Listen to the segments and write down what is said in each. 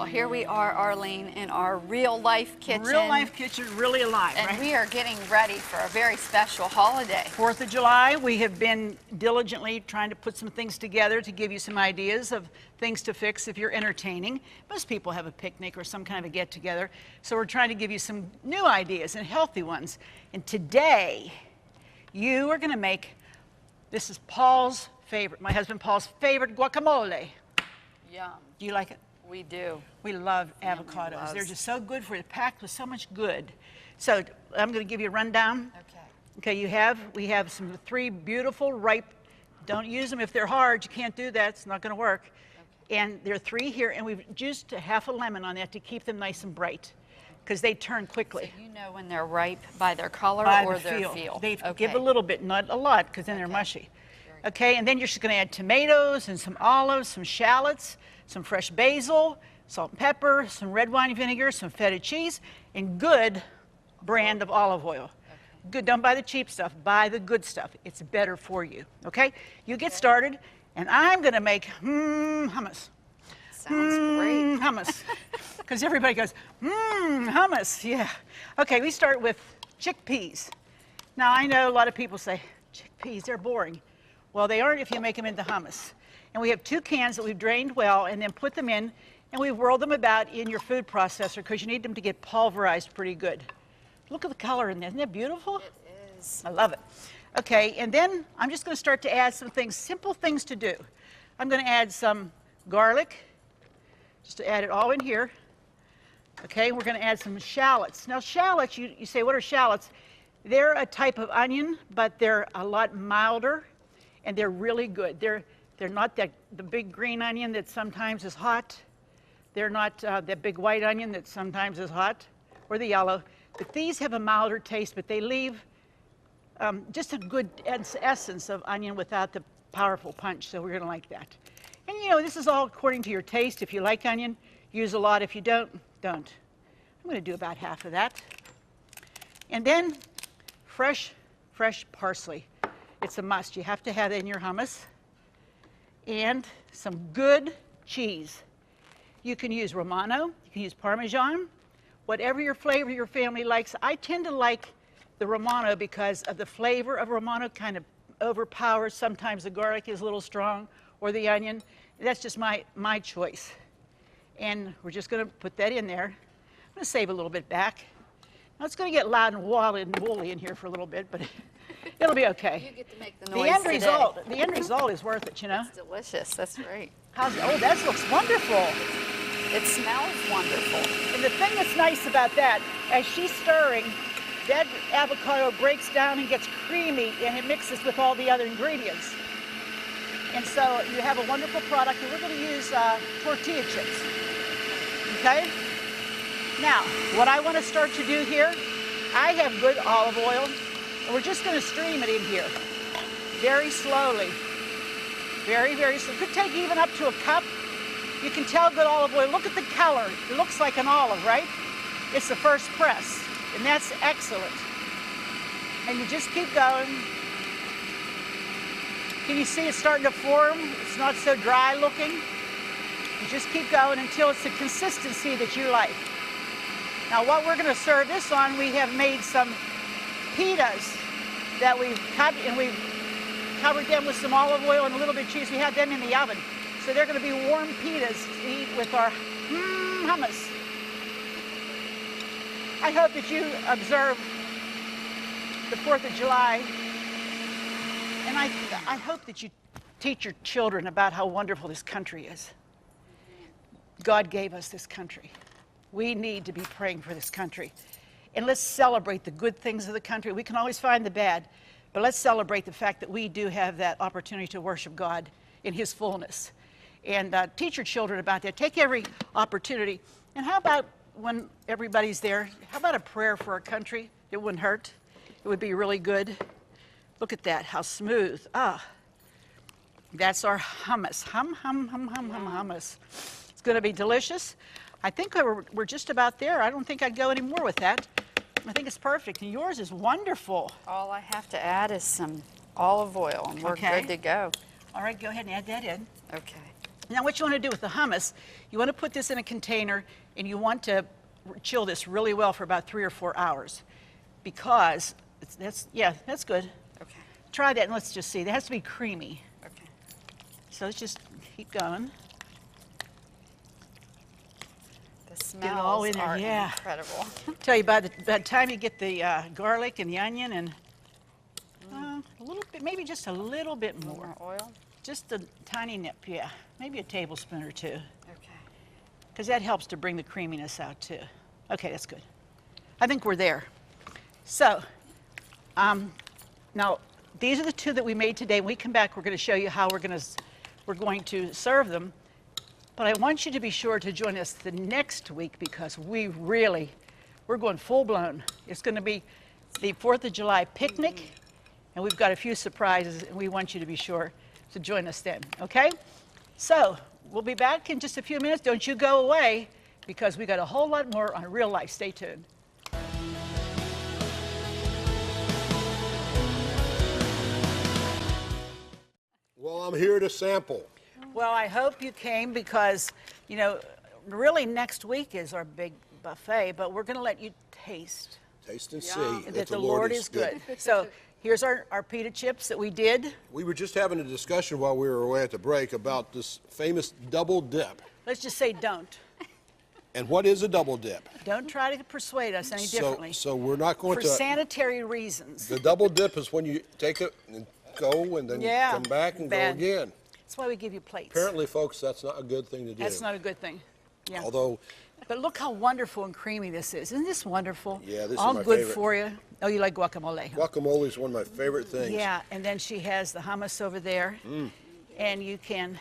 Well, here we are, Arlene, in our real-life kitchen. Real-life kitchen, really alive, and right? we are getting ready for a very special holiday. 4th of July, we have been diligently trying to put some things together to give you some ideas of things to fix if you're entertaining. Most people have a picnic or some kind of a get-together, so we're trying to give you some new ideas and healthy ones. And today, you are going to make, this is Paul's favorite, my husband Paul's favorite guacamole. Yum. Do you like it? We do. We love avocados. They're just so good for you, packed with so much good. So I'm going to give you a rundown. Okay. Okay, we have some 3 beautiful ripe, don't use them if they're hard, you can't do that, it's not going to work. Okay. And there are 3 here, and we've juiced half a lemon on that to keep them nice and bright, because they turn quickly. So you know when they're ripe by their color or their feel? They give a little bit, not a lot, because then they're mushy. Okay, and then you're just going to add tomatoes and some olives, some shallots, some fresh basil, salt and pepper, some red wine vinegar, some feta cheese, and good brand of olive oil. Okay. Good, don't buy the cheap stuff, buy the good stuff. It's better for you, okay? You get started, and I'm going to make hummus. Sounds great. Hummus, because everybody goes, hummus, yeah. Okay, we start with chickpeas. Now, I know a lot of people say, chickpeas, they're boring. Well, they aren't if you make them into hummus. And we have 2 cans that we've drained well and then put them in, and we whirl them about in your food processor because you need them to get pulverized pretty good. Look at the color in there. Isn't that beautiful? It is. I love it. Okay, and then I'm just going to start to add some things, simple things to do. I'm going to add some garlic, just to add it all in here. Okay, we're going to add some shallots. Now, shallots, you say, what are shallots? They're a type of onion, but they're a lot milder, and they're really good. They're not the big green onion that sometimes is hot. They're not the big white onion that sometimes is hot, or the yellow. But these have a milder taste, but they leave just a good essence of onion without the powerful punch, so we're going to like that. And you know, this is all according to your taste. If you like onion, use a lot. If you don't, don't. I'm going to do about half of that. And then fresh parsley. It's a must. You have to have it in your hummus. And some good cheese. You can use Romano, you can use Parmesan, whatever your flavor your family likes. I tend to like the Romano because of the flavor of Romano kind of overpowers. Sometimes the garlic is a little strong, or the onion. That's just my choice. And we're just going to put that in there. I'm going to save a little bit back. Now it's going to get loud and wild and woolly in here for a little bit, but it'll be okay. You get to make the noise the end result is worth it, you know? It's delicious. That's great. How's it? Oh, that looks wonderful. It smells wonderful. And the thing that's nice about that, as she's stirring, that avocado breaks down and gets creamy, and it mixes with all the other ingredients. And so you have a wonderful product, and we're going to use tortilla chips. Okay? Now, what I want to start to do here, I have good olive oil, and we're just going to stream it in here. Very slowly. Very, very slow. Could take even up to a cup. You can tell good olive oil. Look at the color. It looks like an olive, right? It's the first press, and that's excellent. And you just keep going. Can you see it's starting to form? It's not so dry looking. You just keep going until it's the consistency that you like. Now, what we're going to serve this on, we have made some pitas that we've cut, and we've covered them with some olive oil and a little bit of cheese. We had them in the oven. So they're going to be warm pitas to eat with our hummus. I hope that you observe the 4th of July, and I hope that you teach your children about how wonderful this country is. God gave us this country. We need to be praying for this country. And let's celebrate the good things of the country. We can always find the bad, but let's celebrate the fact that we do have that opportunity to worship God in His fullness. And teach your children about that. Take every opportunity. And how about when everybody's there, how about a prayer for our country? It wouldn't hurt. It would be really good. Look at that, how smooth. That's our hummus. Hummus. It's going to be delicious. I think we're just about there. I don't think I'd go any more with that. I think it's perfect. And yours is wonderful. All I have to add is some olive oil, and we're good to go. All right, go ahead and add that in. Okay. Now what you want to do with the hummus, you want to put this in a container and you want to chill this really well for about 3 or 4 hours because that's good. Okay. Try that and let's just see. It has to be creamy. Okay. So let's just keep going. The all smells in there, are yeah. incredible. Tell you, by the time you get the garlic and the onion and a little bit, maybe just a little bit More more. oil. Just a tiny nip, yeah. Maybe a tablespoon or two. Okay. Because that helps to bring the creaminess out too. Okay, that's good. I think we're there. So, now these are the two that we made today. When we come back, we're going to show you how we're going to serve them. But I want you to be sure to join us the next week because we're going full blown. It's going to be the 4th of July picnic, and we've got a few surprises, and we want you to be sure to join us then, okay? So we'll be back in just a few minutes. Don't you go away because we got a whole lot more on Real Life. Stay tuned. Well, I'm here to sample. Well, I hope you came because, you know, really next week is our big buffet, but we're going to let you taste Taste and Yum. see that the Lord is good. So here's our pita chips that we did. We were just having a discussion while we were away at the break about this famous double dip. Let's just say don't. And what is a double dip? Don't try to persuade us any differently. So we're not going For to. sanitary reasons. The double dip is when you take it and go and then Yeah, come back and bad. go again. That's why we give you plates. Apparently, folks, that's not a good thing to do. That's not a good thing. Yeah. Although, But look how wonderful and creamy this is. Isn't this wonderful? Yeah, this is all my good favorite. for you. Oh, you like guacamole, huh? guacamole is one of my favorite things. Yeah, and then she has the hummus over there. And you can,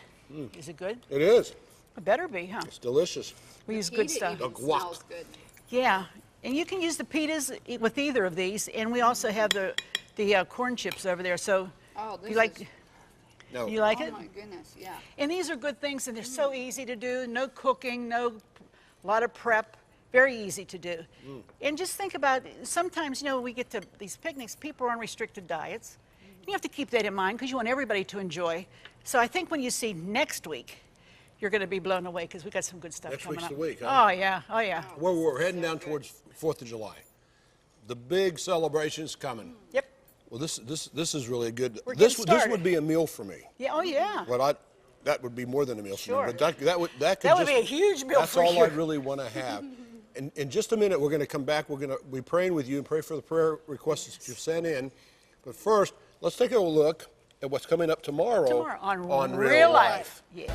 is it good? It is. It better be, huh? It's delicious. We use good stuff. The guac. Smells good. Yeah, and you can use the pitas with either of these, and we also have the corn chips over there. So Oh, you this like is- No. you like Oh it? my goodness, yeah. And these are good things, and they're so easy to do. No cooking, no lot of prep. Very easy to do. And just think about, sometimes, you know, we get to these picnics, people are on restricted diets. You have to keep that in mind because you want everybody to enjoy. So I think when you see next week, you're going to be blown away because we got some good stuff Next coming week's up. the week, huh? Oh, yeah. Oh, yeah. Well, we're heading down towards 4th of July. The big celebration's coming. Yep. Well, this is really good. We're This getting started. would be a meal for me. Yeah. Oh, yeah. Well, that would be more than a meal Sure. for me. But that would That just would be a huge meal That's for all you. I really want to have. And in just a minute, we're going to come back. We're going to be praying with you and pray for the prayer requests that you've sent in. But first, let's take a look at what's coming up tomorrow, Tomorrow on Real Life. Yeah.